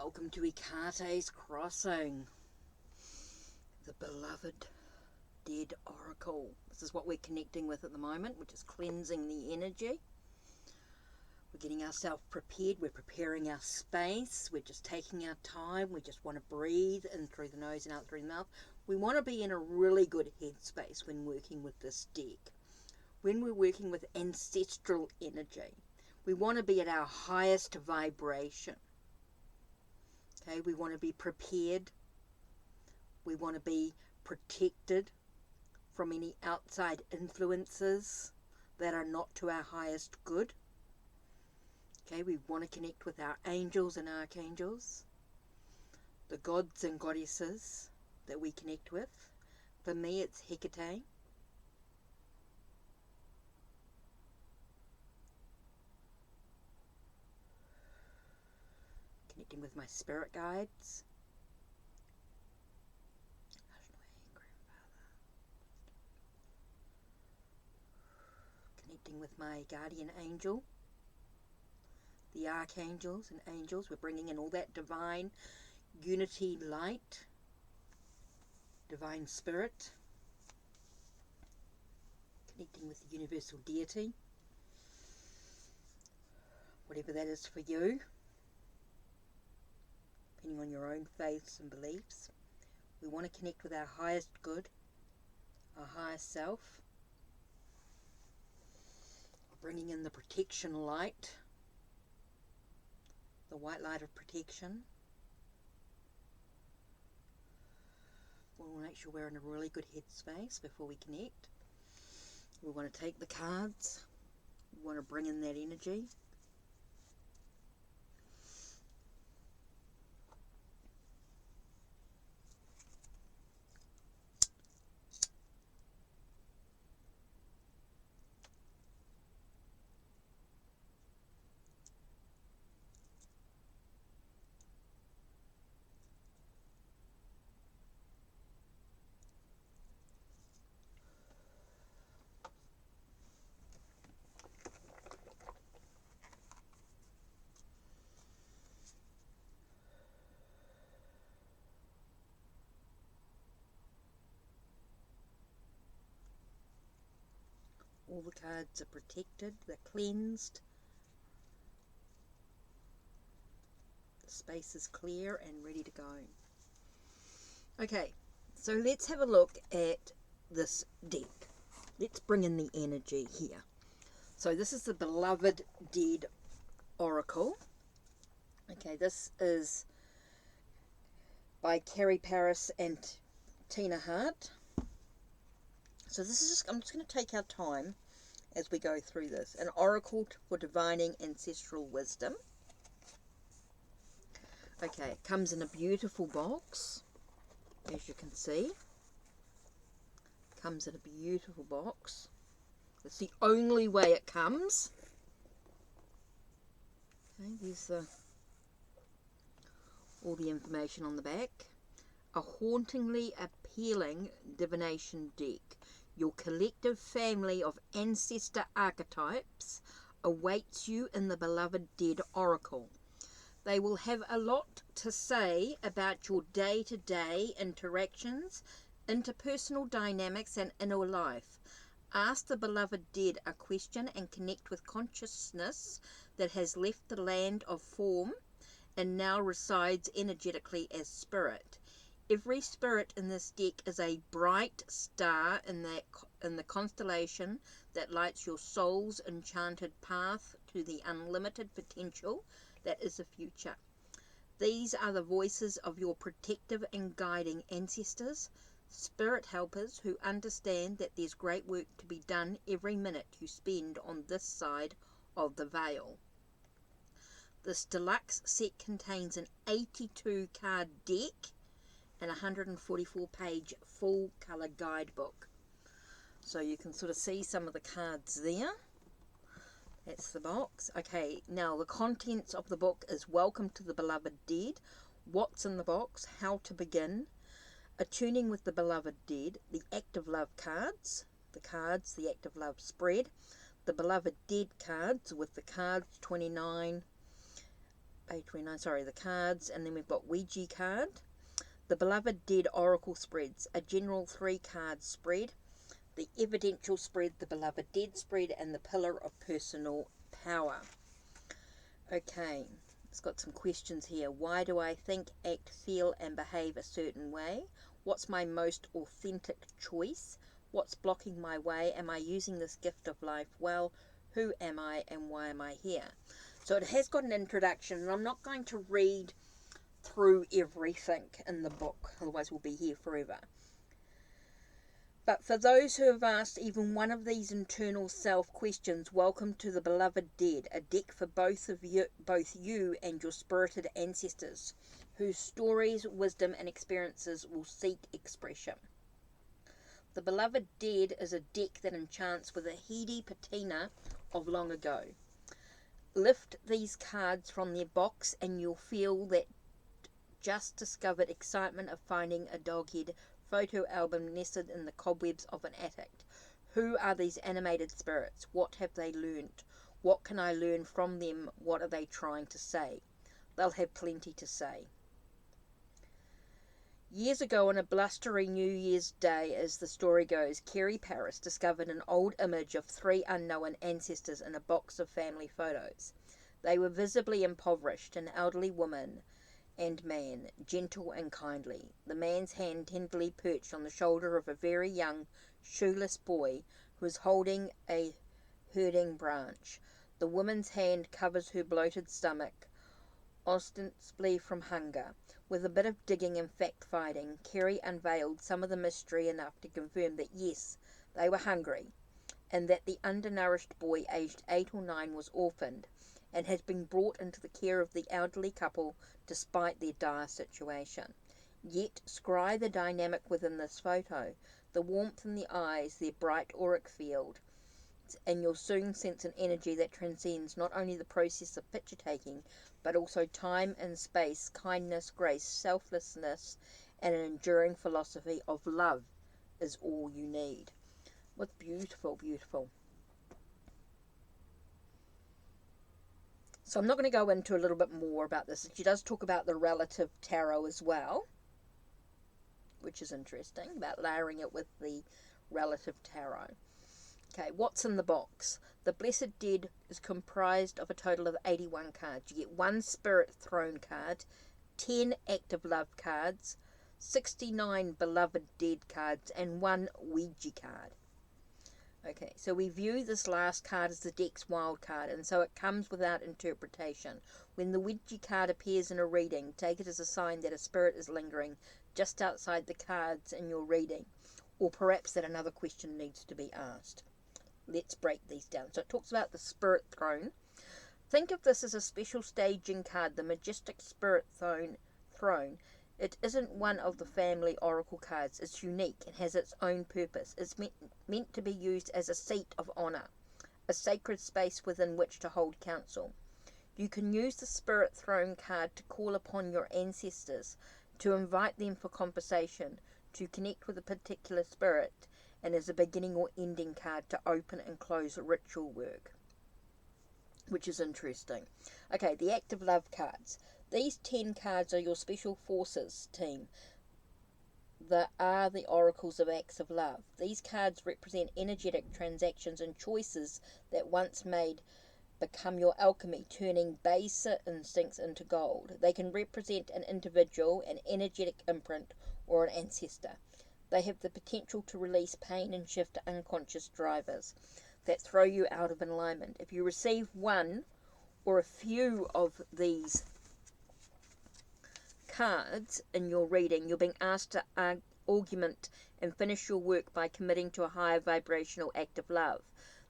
Welcome to Hecate's Crossing, the beloved dead oracle. This is what we're connecting with at the moment, which is cleansing the energy. We're getting ourselves prepared. We're preparing our space. We're just taking our time. We just want to breathe in through the nose and out through the mouth. We want to be in a really good headspace when working with this deck. When we're working with ancestral energy, we want to be at our highest vibration. Okay, we want to be prepared. We want to be protected from any outside influences that are not to our highest good. Okay, we want to connect with our angels and archangels, the gods and goddesses that we connect with. For me, it's Hecate. Connecting with my spirit guides. Connecting with my guardian angel. The archangels and angels. We're bringing in all that divine unity light. Divine spirit. Connecting with the universal deity. Whatever that is for you. Depending on your own faiths and beliefs. We want to connect with our highest good, our higher self. Bringing in the protection light, the white light of protection. We'll make sure we're in a really good headspace before we connect. We want to take the cards. We want to bring in that energy. All the cards are protected, they're cleansed. The space is clear and ready to go. Okay, so let's have a look at this deck. Let's bring in the energy here. So this is the beloved dead oracle. Okay, this is by Carrie Paris and Tina Hart. So this is I'm just going to take our time as we go through this. An oracle for divining ancestral wisdom. Okay, it comes in a beautiful box, as you can see. Comes in a beautiful box. It's the only way it comes. Okay, there's all the information on the back. A hauntingly appealing divination deck. Your collective family of ancestor archetypes awaits you in the beloved dead oracle. They will have a lot to say about your day-to-day interactions, interpersonal dynamics and inner life. Ask the beloved dead a question and connect with consciousness that has left the land of form and now resides energetically as spirit. Every spirit in this deck is a bright star in the constellation that lights your soul's enchanted path to the unlimited potential that is the future. These are the voices of your protective and guiding ancestors, spirit helpers who understand that there's great work to be done every minute you spend on this side of the veil. This deluxe set contains an 82 card deck and a 144 page full colour guidebook. So you can sort of see some of the cards there. That's the box. Okay, now the contents of the book is Welcome to the Beloved Dead, What's in the Box, How to Begin, Attuning with the Beloved Dead, the Active Love cards, the Active Love spread, the Beloved Dead cards with the cards 29, page 29, sorry, the cards, and then we've got Ouija card. The Beloved Dead Oracle Spreads, a general 3-card spread. The Evidential Spread, the Beloved Dead Spread, and the Pillar of Personal Power. Okay, it's got some questions here. Why do I think, act, feel, and behave a certain way? What's my most authentic choice? What's blocking my way? Am I using this gift of life well? Who am I and why am I here? So it has got an introduction, and I'm not going to read through everything in the book, otherwise we'll be here forever. But for those who have asked even one of these internal self questions, welcome to the Beloved Dead, a deck for both you and your spirited ancestors, whose stories, wisdom, and experiences will seek expression. The Beloved Dead is a deck that enchants with a heady patina of long ago. Lift these cards from their box and you'll feel that just discovered excitement of finding a dog-head photo album nested in the cobwebs of an attic. Who are these animated spirits? What have they learned? What can I learn from them? What are they trying to say? They'll have plenty to say. Years ago, on a blustery New Year's Day, as the story goes, Kerry Paris discovered an old image of 3 unknown ancestors in a box of family photos. They were visibly impoverished, an elderly woman and man, gentle and kindly. The man's hand tenderly perched on the shoulder of a very young, shoeless boy who was holding a herding branch. The woman's hand covers her bloated stomach, ostensibly from hunger. With a bit of digging and fact-finding, Kerry unveiled some of the mystery enough to confirm that yes, they were hungry, and that the undernourished boy aged 8 or 9 was orphaned, and had been brought into the care of the elderly couple despite their dire situation. Yet, scry the dynamic within this photo, the warmth in the eyes, their bright auric field, and you'll soon sense an energy that transcends not only the process of picture taking, but also time and space, kindness, grace, selflessness, and an enduring philosophy of love is all you need. What's beautiful, beautiful. So I'm not going to go into a little bit more about this. She does talk about the relative tarot as well, which is interesting, about layering it with the relative tarot. Okay, what's in the box? The Blessed Dead is comprised of a total of 81 cards. You get 1 Spirit Throne card, 10 Active Love cards, 69 Beloved Dead cards, and 1 Ouija card. Okay, so we view this last card as the deck's wild card, and so it comes without interpretation. When the Ouija card appears in a reading, take it as a sign that a spirit is lingering just outside the cards in your reading, or perhaps that another question needs to be asked. Let's break these down. So it talks about the Spirit Throne. Think of this as a special staging card, the majestic Spirit Throne. It isn't one of the family oracle cards. It's unique and has its own purpose. It's meant to be used as a seat of honor, a sacred space within which to hold counsel. You can use the Spirit Throne card to call upon your ancestors, to invite them for conversation, to connect with a particular spirit, and as a beginning or ending card to open and close ritual work, which is interesting. Okay, the Active Love cards. These 10 cards are your Special Forces team. They are the oracles of acts of love. These cards represent energetic transactions and choices that once made become your alchemy, turning baser instincts into gold. They can represent an individual, an energetic imprint, or an ancestor. They have the potential to release pain and shift unconscious drivers that throw you out of alignment. If you receive one or a few of these cards in your reading, you're being asked to augment and finish your work by committing to a higher vibrational act of love.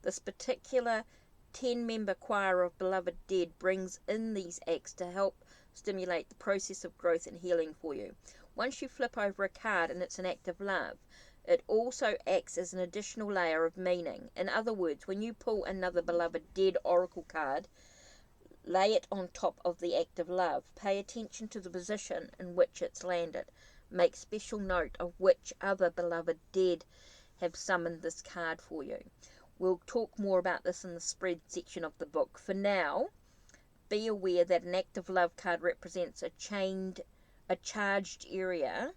This particular 10-member choir of Beloved Dead brings in these acts to help stimulate the process of growth and healing for you. Once you flip over a card and it's an act of love, it also acts as an additional layer of meaning. In other words, when you pull another Beloved Dead oracle card, lay it on top of the act of love. Pay attention to the position in which it's landed. Make special note of which other Beloved Dead have summoned this card for you. We'll talk more about this in the spread section of the book. For now, be aware that an active love card represents a charged area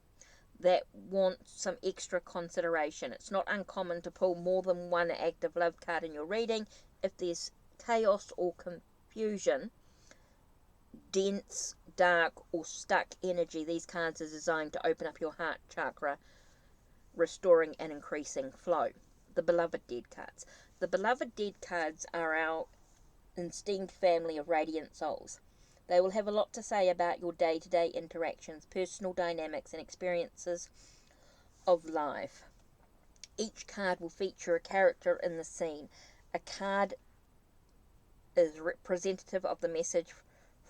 that wants some extra consideration. It's not uncommon to pull more than one active love card in your reading. If there's chaos or confusion, dense, dark, or stuck energy, these cards are designed to open up your heart chakra, restoring and increasing flow. The Beloved Dead cards. The Beloved Dead cards are our esteemed family of radiant souls. They will have a lot to say about your day-to-day interactions, personal dynamics, and experiences of life. Each card will feature a character in the scene. A card is representative of the message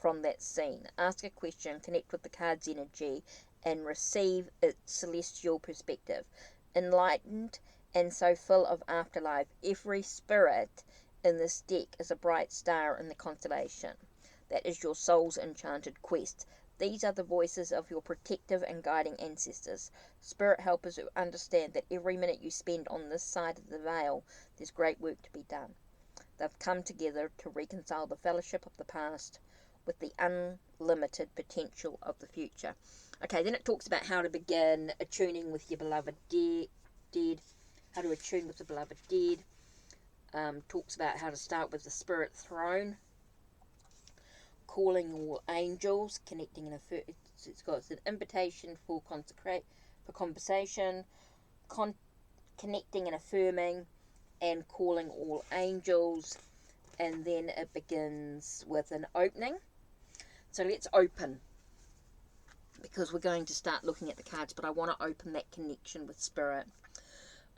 from that scene. Ask a question, connect with the card's energy, and receive its celestial perspective. Enlightened and so full of afterlife, every spirit in this deck is a bright star in the constellation. That is your soul's enchanted quest. These are the voices of your protective and guiding ancestors, spirit helpers who understand that every minute you spend on this side of the veil, there's great work to be done. They've come together to reconcile the fellowship of the past with the unlimited potential of the future. Okay, then it talks about how to begin attuning with your beloved dead, how to attune with the beloved dead. Talks about how to start with the spirit throne, calling all angels, connecting in it's got an invitation for conversation, connecting and affirming, and calling all angels. And then it begins with an opening. So let's open, because we're going to start looking at the cards, but I want to open that connection with spirit.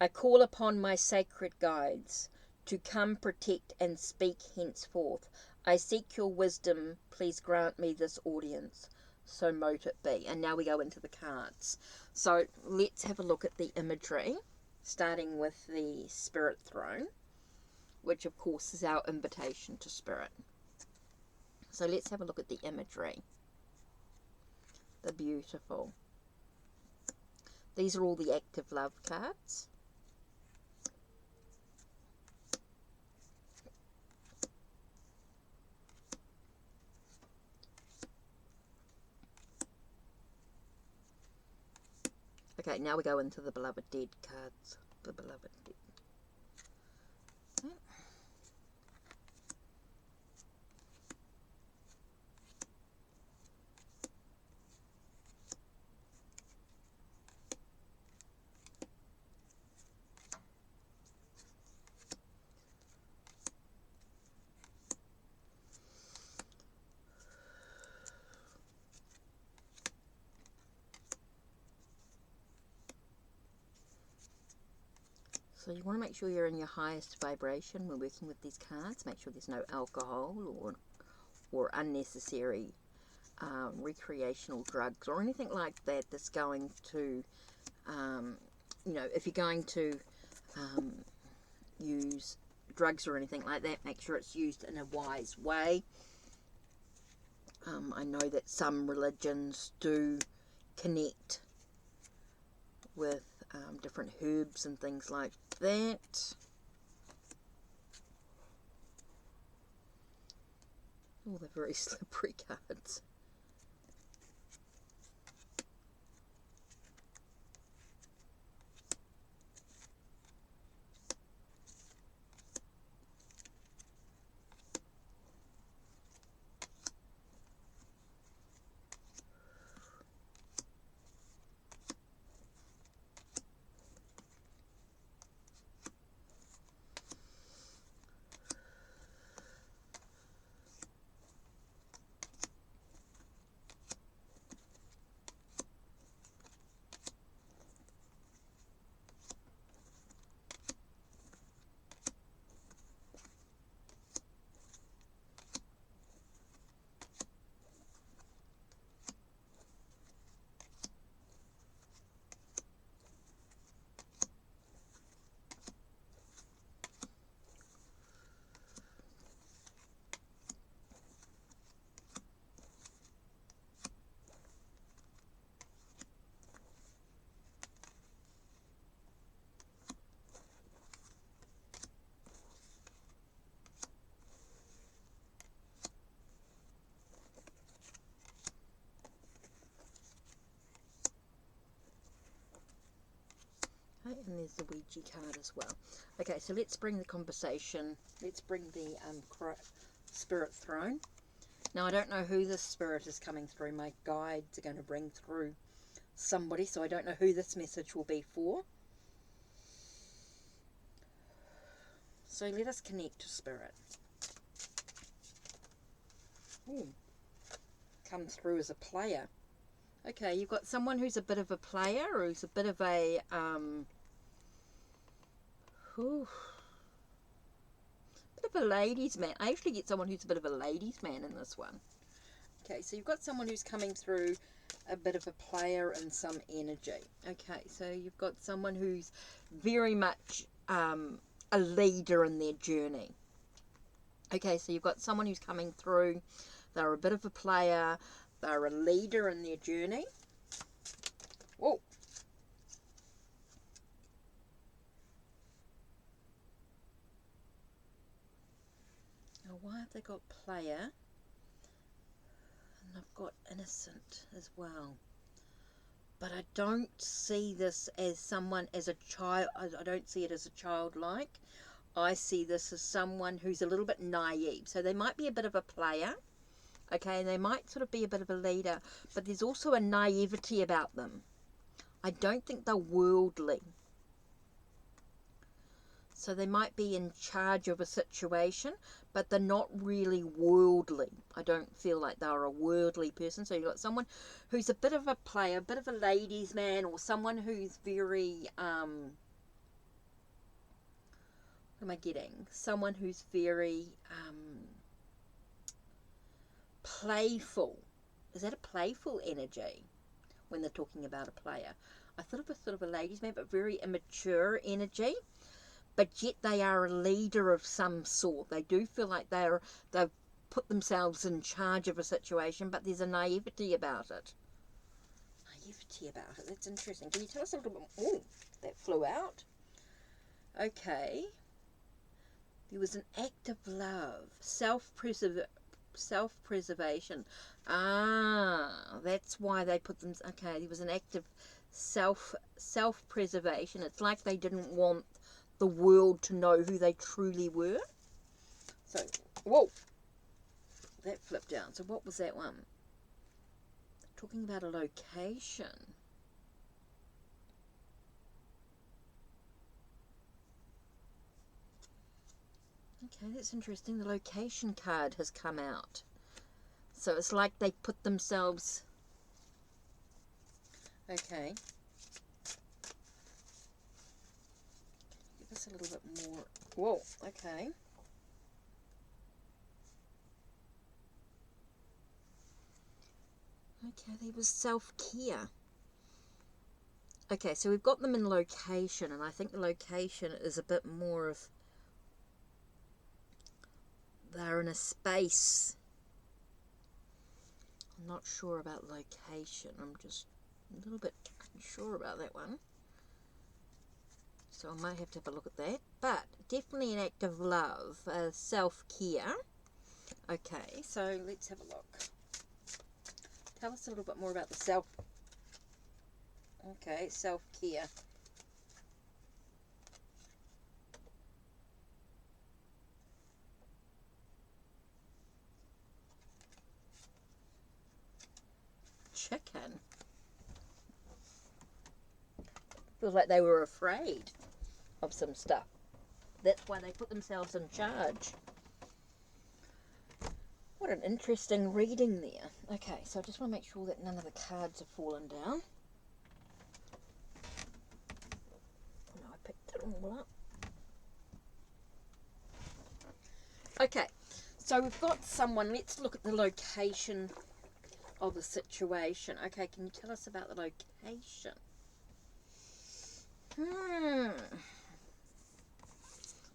I call upon my sacred guides to come, protect, and speak henceforth. I seek your wisdom, please grant me this audience, so mote it be. And now we go into the cards. So let's have a look at the imagery, starting with the spirit throne, which of course is our invitation to spirit. So let's have a look at the imagery. The beautiful. These are all the active love cards. Okay, now we go into the beloved dead cards. The beloved dead. Okay. So you want to make sure you're in your highest vibration when working with these cards. Make sure there's no alcohol or unnecessary recreational drugs or anything like that that's going to, you know, if you're going to use drugs or anything like that, make sure it's used in a wise way. I know that some religions do connect with different herbs and things like that. Oh, they're very slippery cards. Okay, and there's the Ouija card as well. Okay, so let's bring the conversation, let's bring the spirit throne. Now, I don't know who this spirit is coming through. My guides are going to bring through somebody, so I don't know who this message will be for. So let us connect to spirit. Ooh, come through as a player. Okay, you've got someone who's a bit of a player, or who's a bit of a bit of a ladies' man. I actually get someone who's a bit of a ladies' man in this one. Okay, so you've got someone who's coming through a bit of a player and some energy. Okay, so you've got someone who's very much a leader in their journey. Okay, so you've got someone who's coming through. They're a bit of a player. They're a leader in their journey. Whoa. Now, why have they got player? And I've got innocent as well. But I don't see this as someone, as a child. I don't see it as a childlike. I see this as someone who's a little bit naive. So they might be a bit of a player. Okay, and they might sort of be a bit of a leader, but there's also a naivety about them. I don't think they're worldly. So they might be in charge of a situation, but they're not really worldly. I don't feel like they're a worldly person. So you've got someone who's a bit of a player, a bit of a ladies' man, or someone who's very, what am I getting? Someone who's very, playful. Is that a playful energy when they're talking about a player? I thought of a sort of a ladies' man, but very immature energy. But yet they are a leader of some sort. They do feel like they've put themselves in charge of a situation, but there's a naivety about it. Naivety about it. That's interesting. Can you tell us a little bit more? Oh, that flew out. Okay. There was an act of love. Self-preservation. Ah, that's why they put them. Okay, there was an act of self-preservation. It's like they didn't want the world to know who they truly were. So, whoa, that flipped out. So what was that one? Talking about a location. Okay, that's interesting. The location card has come out. So it's like they put themselves... Okay. Give us a little bit more... Whoa, okay. Okay, there was self-care. Okay, so we've got them in location, and I think the location is a bit more of... They're in a space. I'm not sure about location. I'm just a little bit unsure about that one. So I might have to have a look at that. But definitely an act of love, self-care. Okay, so let's have a look. Tell us a little bit more about the self... Okay, self-care. Chicken. Feels like they were afraid of some stuff. That's why they put themselves in charge. What an interesting reading there. Okay, so I just want to make sure that none of the cards have fallen down. No, I picked it all up. Okay, so we've got someone. Let's look at the location of the situation. Okay, can you tell us about the location?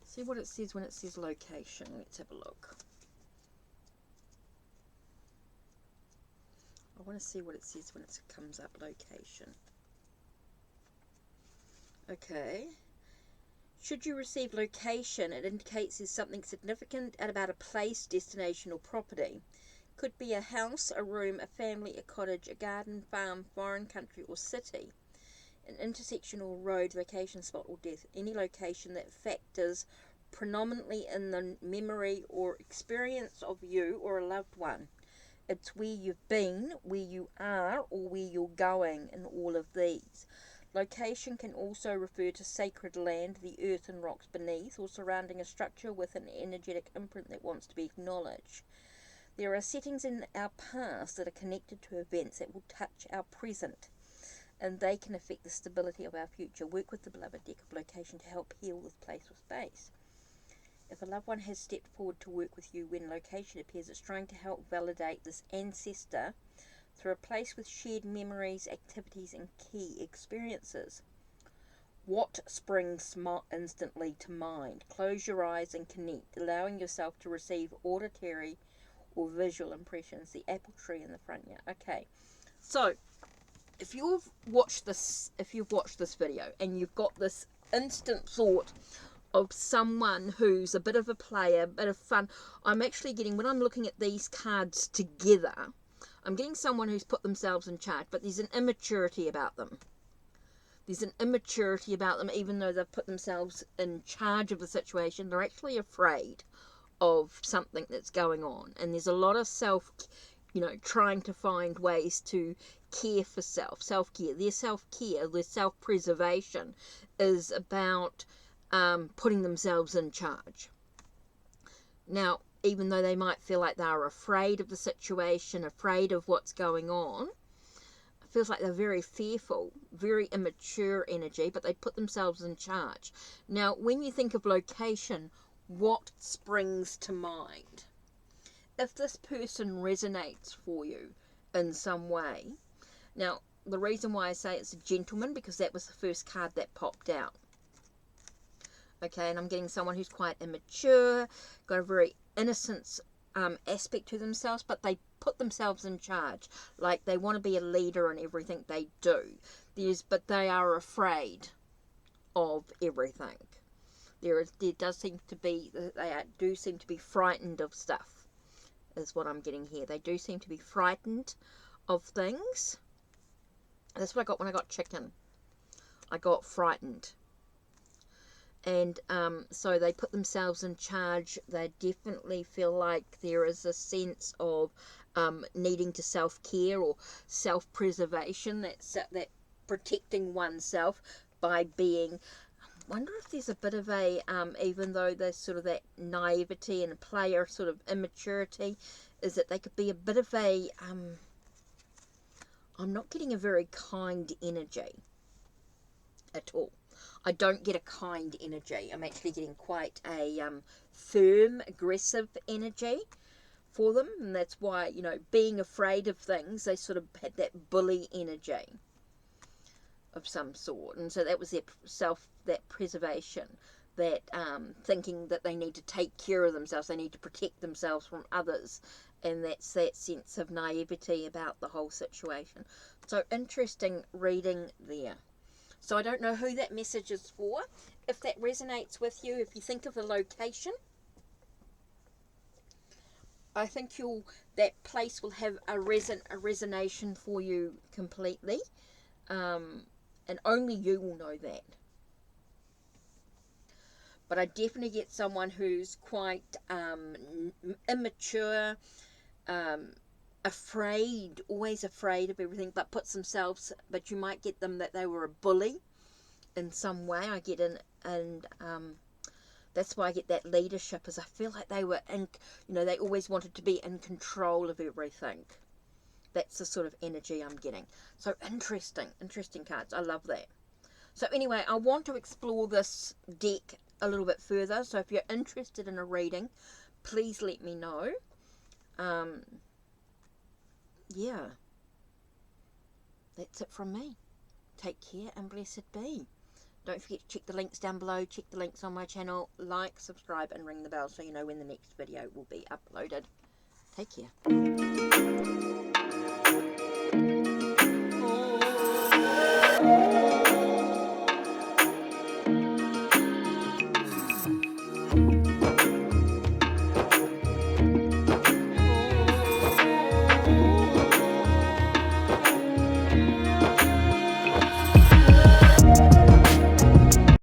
See what it says when it says location. Let's have a look. I want to see what it says when it comes up, location. Okay. Should you receive location, it indicates there's something significant about a place, destination, or property. Could be a house, a room, a family, a cottage, a garden, farm, foreign country, or city. an intersection or road, location, spot, or death. Any location that factors predominantly in the memory or experience of you or a loved one. It's where you've been, where you are, or where you're going in all of these. Location can also refer to sacred land, the earth and rocks beneath, or surrounding a structure with an energetic imprint that wants to be acknowledged. There are settings in our past that are connected to events that will touch our present, and they can affect the stability of our future. Work with the beloved deck of location to help heal this place or space. If a loved one has stepped forward to work with you when location appears, it's trying to help validate this ancestor through a place with shared memories, activities, and key experiences. What springs instantly to mind? Close your eyes and connect, allowing yourself to receive auditory or visual impressions. The apple tree in the front yard. Okay, so if you've watched this video and you've got this instant thought of someone who's a bit of a player, a bit of fun, I'm actually getting, when I'm looking at these cards together, I'm getting someone who's put themselves in charge, but there's an immaturity about them. There's an immaturity about them, even though they've put themselves in charge of the situation. They're actually afraid of something that's going on, and there's a lot of trying to find ways to care for self-care. Their self-care, their self-preservation is about putting themselves in charge. Now, even though they might feel like they're afraid of the situation, afraid of what's going on, it feels like they're very fearful, very immature energy, but they put themselves in charge. Now, when you think of location, what springs to mind? If this person resonates for you in some way, now, the reason why I say it's a gentleman, because that was the first card that popped out. Okay, and I'm getting someone who's quite immature, got a very innocent aspect to themselves, but they put themselves in charge. Like, they want to be a leader in everything they do. But they are afraid of everything. They do seem to be frightened of stuff, is what I'm getting here. They do seem to be frightened of things. That's what I got when I got chicken. I got frightened. And so they put themselves in charge. They definitely feel like there is a sense of needing to self-care or self-preservation, that protecting oneself by being... I wonder if there's a bit of a, even though there's sort of that naivety and player sort of immaturity, is that they could be a bit of a... I'm not getting a very kind energy at all. I don't get a kind energy. I'm actually getting quite a firm, aggressive energy for them. And that's why, being afraid of things, they sort of had that bully energy of some sort. And so that was that preservation, that thinking that they need to take care of themselves, they need to protect themselves from others. And that's that sense of naivety about the whole situation. So interesting reading there. So I don't know who that message is for. If that resonates with you, if you think of a location, I think that place will have a resonation for you completely. And only you will know that. But I definitely get someone who's quite immature, afraid, always afraid of everything, but but you might get them that they were a bully in some way. I get that's why I get that leadership, is I feel like they were they always wanted to be in control of everything. That's the sort of energy I'm getting. So interesting cards. I love that. So anyway, I want to explore this deck a little bit further. So if you're interested in a reading, please let me know. Yeah, that's it from me. Take care and blessed be. Don't forget to check the links down below, check the links on my channel, like, subscribe and ring the bell so you know when the next video will be uploaded. Take care.